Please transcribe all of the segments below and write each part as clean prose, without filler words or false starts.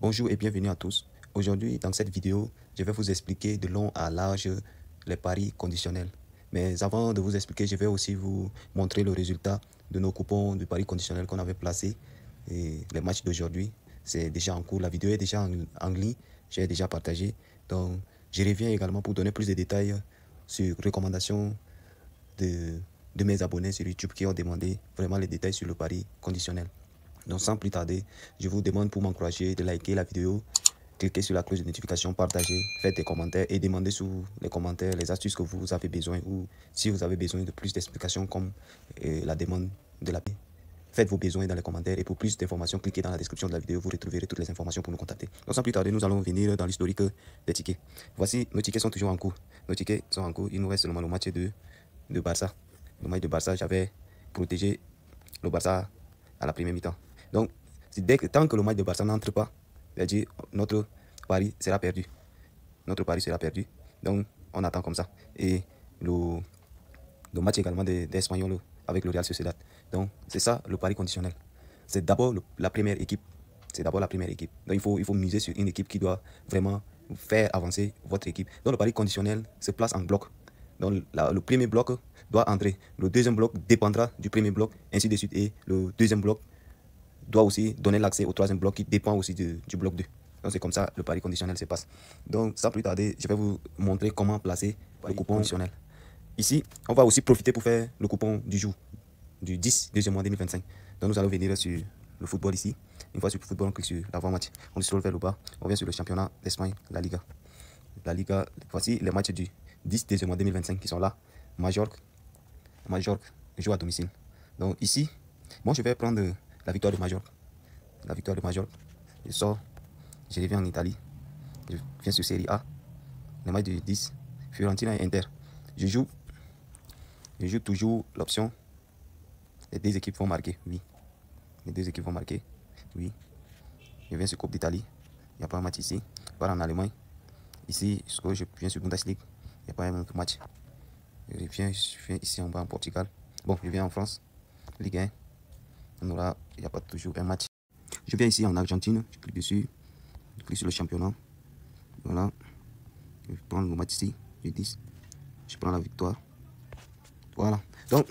Bonjour et bienvenue à tous. Aujourd'hui, dans cette vidéo, je vais vous expliquer de long à large les paris conditionnels. Mais avant de vous expliquer, je vais aussi vous montrer le résultat de nos coupons de paris conditionnels qu'on avait placés. Et les matchs d'aujourd'hui, c'est déjà en cours. La vidéo est déjà en ligne. J'ai déjà partagé. Donc, je reviens également pour donner plus de détails sur recommandations de mes abonnés sur YouTube qui ont demandé vraiment les détails sur le pari conditionnel. Donc sans plus tarder, je vous demande pour m'encourager de liker la vidéo, cliquez sur la cloche de notification, partagez, faites des commentaires et demandez sous les commentaires les astuces que vous avez besoin ou si vous avez besoin de plus d'explications comme la demande de la paix. Faites vos besoins dans les commentaires et pour plus d'informations, cliquez dans la description de la vidéo, vous retrouverez toutes les informations pour nous contacter. Donc sans plus tarder, nous allons venir dans l'historique des tickets. Voici, nos tickets sont toujours en cours. Nos tickets sont en cours, il nous reste seulement le match de Barça. Le match de Barça, j'avais protégé le Barça à la première mi-temps. Donc, tant que le match de Barça n'entre pas, c'est-à-dire notre pari sera perdu. Notre pari sera perdu. Donc, on attend comme ça. Et le match également d'Espanyol avec le Real Sociedad. Donc, c'est ça le pari conditionnel. C'est d'abord la première équipe. C'est d'abord la première équipe. Donc, il faut miser sur une équipe qui doit vraiment faire avancer votre équipe. Donc, le pari conditionnel se place en bloc. Donc, le premier bloc doit entrer. Le deuxième bloc dépendra du premier bloc, ainsi de suite. Et le deuxième bloc doit aussi donner l'accès au troisième bloc qui dépend aussi du bloc 2. Donc, c'est comme ça le pari conditionnel se passe. Donc, sans plus tarder, je vais vous montrer comment placer le coupon conditionnel. Ici, on va aussi profiter pour faire le coupon du jour, du 10 deuxième mois 2025. Donc, nous allons venir sur le football ici. Une fois sur le football, on clique sur l'avant-match. On scrolle vers le bas. On vient sur le championnat d'Espagne, la Liga. La Liga, voici les matchs du 10 deuxième mois 2025 qui sont là. Majorque joue à domicile. Donc, ici, moi, je vais prendre la victoire de Majorque. La victoire de Majorque. Je sors, je reviens en Italie. Je viens sur Série A. Le match du 10, Fiorentina et Inter. Je joue toujours l'option. Les deux équipes vont marquer, oui. Les deux équipes vont marquer, oui. Je viens sur Coupe d'Italie. Il n'y a pas un match ici. Je pars en Allemagne. Ici, je viens sur Bundesliga. Il n'y a pas un autre match. Je viens ici en bas en Portugal. Bon, je viens en France. Ligue 1. Il n'y a pas toujours un match. Je viens ici en Argentine. Je clique dessus. Je clique sur le championnat. Voilà. Je prends le match ici. Je 10. Je prends la victoire. Voilà. Donc,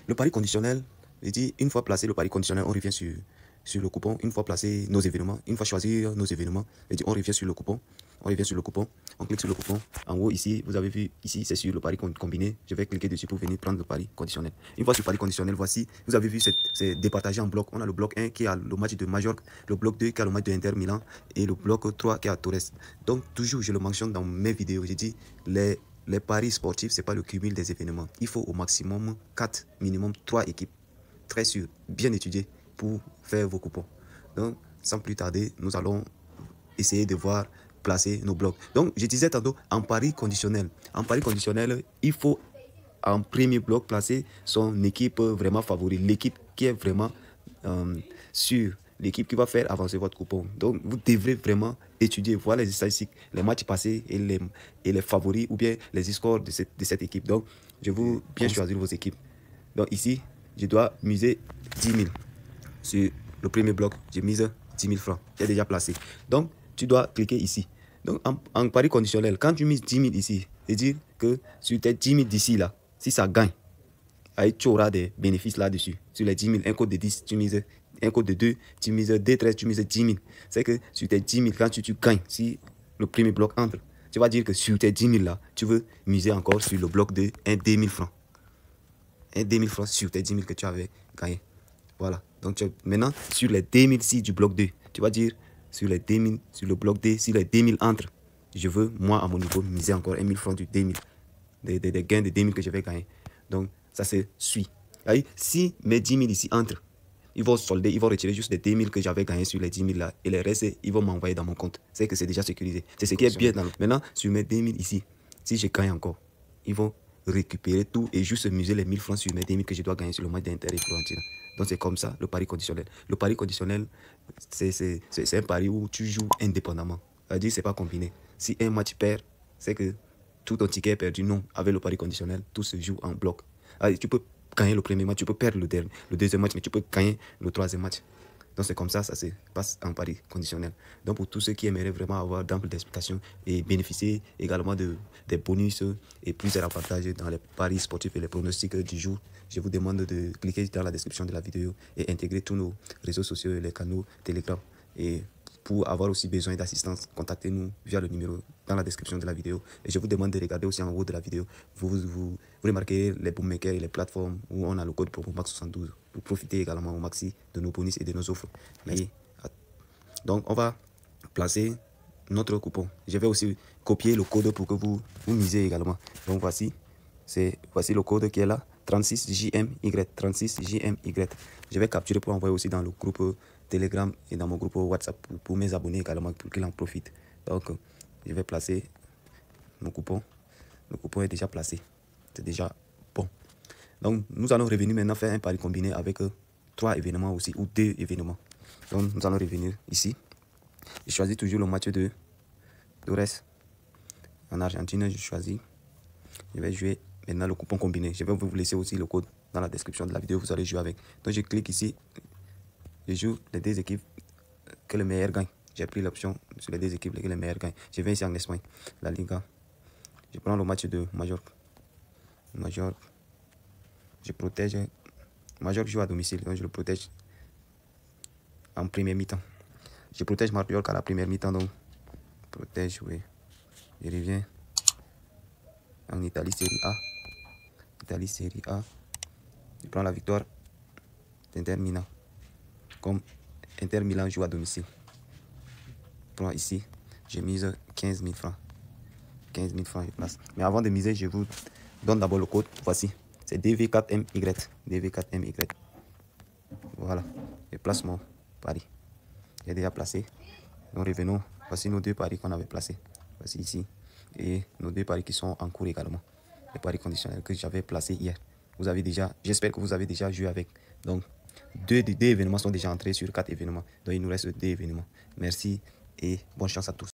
le pari conditionnel, je dis, une fois placé le pari conditionnel, on revient sur le coupon. Une fois placé nos événements, une fois choisi nos événements, je dis, on revient sur le coupon. On revient sur le coupon. On clique sur le coupon. En haut, ici, vous avez vu, ici, c'est sur le pari combiné. Je vais cliquer dessus pour venir prendre le pari conditionnel. Une fois sur le pari conditionnel, voici, vous avez vu, c'est départagé en blocs. On a le bloc 1 qui a le match de Majorque, le bloc 2 qui a le match de Inter Milan et le bloc 3 qui a Torres. Donc, toujours, je le mentionne dans mes vidéos, j'ai dit, les paris sportifs, ce n'est pas le cumul des événements. Il faut au maximum 4, minimum 3 équipes. Très sûr, bien étudiées pour faire vos coupons. Donc, sans plus tarder, nous allons essayer de voir placer nos blocs. Donc, je disais tantôt, en pari conditionnel. En pari conditionnel, il faut en premier bloc placer son équipe vraiment favorite. L'équipe qui est vraiment sûre. L'équipe qui va faire avancer votre coupon. Donc, vous devrez vraiment étudier, voir les statistiques, les matchs passés et les favoris ou bien les scores de cette équipe. Donc, je vous bien choisir vos équipes. Donc, ici, je dois miser 10 000 sur le premier bloc. J'ai mise 10 000 francs. J'ai déjà placé. Donc, tu dois cliquer ici. Donc, en pari conditionnel, quand tu mises 10 000 ici, c'est-à-dire que sur tes 10 000 d'ici, là, si ça gagne, tu auras des bénéfices là-dessus. Sur les 10 000, un code de 10, tu mises un code de 2, tu mises 2, 13, tu mises 10 000. C'est que sur tes 10 000, quand tu gagnes, si le premier bloc entre, tu vas dire que sur tes 10 000 là, tu veux miser encore sur le bloc de 2 000 francs. 2 000 francs sur tes 10 000 que tu avais gagné. Voilà. Donc maintenant, sur les 2 006 du bloc 2, tu vas dire sur les 2 000, sur le bloc 2, si les 2 000 entrent, je veux, moi, à mon niveau, miser encore 1 000 francs du 2 000. Des gains de 2 000 que je vais gagner. Donc, ça se suit. Si mes 10 000 ici entrent, ils vont solder, ils vont retirer juste les 2 000 que j'avais gagné sur les 10 000 là. Et les restes, ils vont m'envoyer dans mon compte. C'est que c'est déjà sécurisé. C'est ce qui est bien. Maintenant, sur mes 2 000 ici, si je gagne encore, ils vont récupérer tout et juste muser les 1 000 francs sur mes 2 000 que je dois gagner sur le match d'Inter et Fiorentina. Donc, c'est comme ça, le pari conditionnel. Le pari conditionnel, c'est un pari où tu joues indépendamment. C'est-à-dire, c'est pas combiné. Si un match perd, c'est que tout ton ticket est perdu. Non, avec le pari conditionnel, tout se joue en bloc. Tu peux gagner le premier match, tu peux perdre le deuxième match, mais tu peux gagner le troisième match. Donc c'est comme ça se passe en pari conditionnel. Donc pour tous ceux qui aimeraient vraiment avoir d'amples d'explications et bénéficier également des bonus et plusieurs avantages dans les paris sportifs et les pronostics du jour, je vous demande de cliquer dans la description de la vidéo et intégrer tous nos réseaux sociaux et les canaux Telegram. Et pour avoir aussi besoin d'assistance, contactez-nous via le numéro dans la description de la vidéo. Et je vous demande de regarder aussi en haut de la vidéo. Vous remarquez les bookmakers et les plateformes où on a le code promo MAX72 pour profiter également au maxi de nos bonus et de nos offres. Donc on va placer notre coupon. Je vais aussi copier le code pour que vous misez également. Donc voici le code qui est là, 36JMY, 36JMY. Je vais capturer pour envoyer aussi dans le groupe Telegram et dans mon groupe WhatsApp pour mes abonnés également, pour qu'ils en profitent. Donc je vais placer mon coupon. Le coupon est déjà placé. C'est déjà bon. Donc nous allons revenir maintenant faire un pari combiné avec 3 événements aussi, ou 2 événements. Donc nous allons revenir ici. Je choisis toujours le match de Torres en Argentine. Je choisis. Je vais jouer maintenant le coupon combiné. Je vais vous laisser aussi le code dans la description de la vidéo. Vous allez jouer avec. Donc je clique ici. Je joue les 2 équipes que le meilleur gagne. J'ai pris l'option sur les 2 équipes que le meilleur gagne. Je vais ici en Espagne, la Liga. Je prends le match de Majorque. Je protège. Majorque joue à domicile, donc je le protège en première mi-temps. Je protège Majorque à la première mi-temps, donc protège, oui. Je reviens en Italie Série A. Italie Série A. Je prends la victoire d'Inter Milan. Comme Inter Milan joue à domicile. Je prends ici, je mise 15 000 francs. 15 000 francs, je place. Mais avant de miser, je vous donne d'abord le code. Voici. C'est DV4MY. DV4MY. Voilà. Je place mon pari. J'ai déjà placé. Donc revenons. Voici nos 2 paris qu'on avait placés. Voici ici. Et nos 2 paris qui sont en cours également. Les paris conditionnels que j'avais placés hier. Vous avez déjà, j'espère que vous avez déjà joué avec. Donc 2 événements sont déjà entrés sur 4 événements. Donc il nous reste 2 événements. Merci et bonne chance à tous.